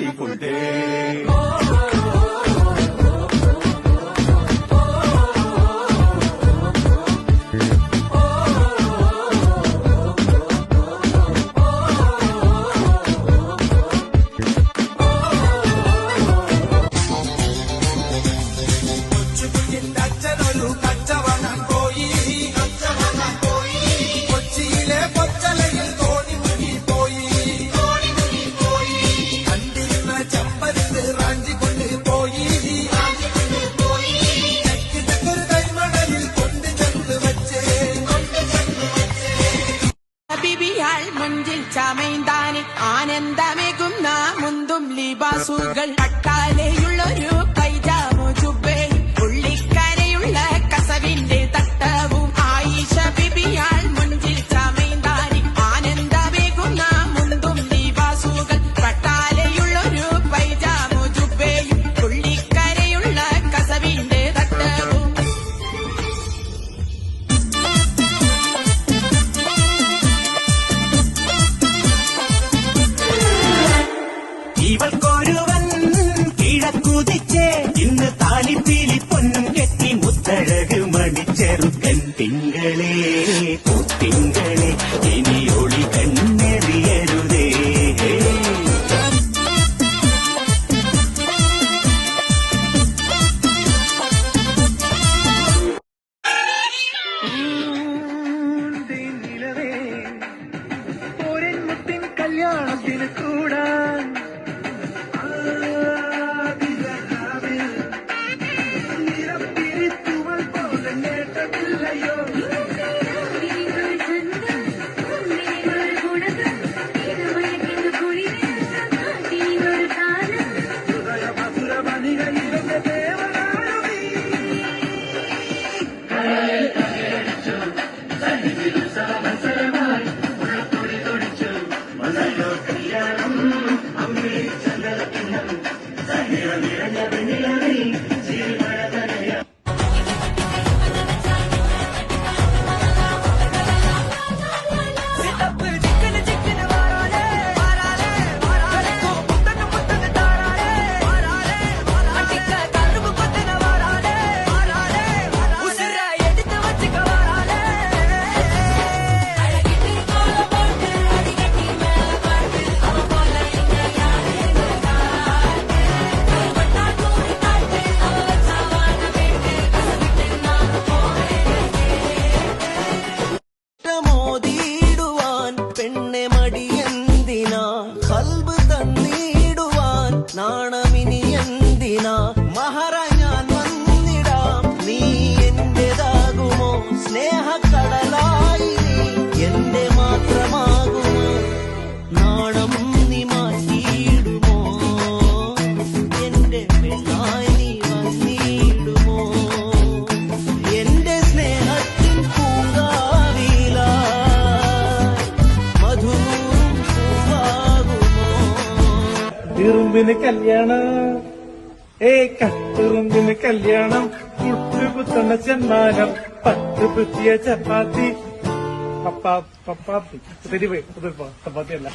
കൂട്ടിക്കൊണ്ടേ മുഞ്ചിൽ ചമൈന്താനെ ആനന്ദമേകുന്ന മുന്തും ലിബാസുകൾ പട്ടാലയുള്ളൊരു പൈജാമു ജുബയും പുള്ളിക്കരയുള്ള കസവിന്റെ തട്ടവും ആയിഷ ബിബിയാൾ മുഞ്ചിൽ ചമൈന്താനെ ആനന്ദമേകുന്ന മുന്തും ലിബാസുകൾ പട്ടാലയുള്ളൊരു പൈജാമു ജുബയും പുള്ളിക്കരയുള്ള കസവിന്റെ തട്ടവും ഇവൾക്കൊരുവൻ കിഴക്കുതിച്ചേ ഇന്ന് താലിപ്പീലി പൊന്നും കെട്ടി മുത്തഴക് മണിച്ചെറുക്കൻ തിങ്കളേ പൂത്തിങ്കളേ ഇനി ഒളി കണ്ണെറിയരുതേ കല്യാണത്തിന് കൂടാൻ നാണമിനി എന്തിനാ മഹറ ഞാൻ വന്നിടാം നീ എന്റേതാകുമോ സ്നേഹക്കടലായി എന്റെ മാത്രമാകുമോ നാണം നീ മാറ്റിയിടുമോ എന്റെ പെണ്ണായി നീ വന്നിടുമോ എന്റെ സ്നേഹത്തിൻ പൂങ്കാവില മധുവും പൂവാകുമോ ഇറുമ്പിന് കല്യാണം കട്ടുറുമ്പിന് കല്യാണം കുട്ടുകുത്തണ ചെന്നാനം 10 പുത്തിയ ചപ്പാത്തി ചപ്പാത്തി അല്ല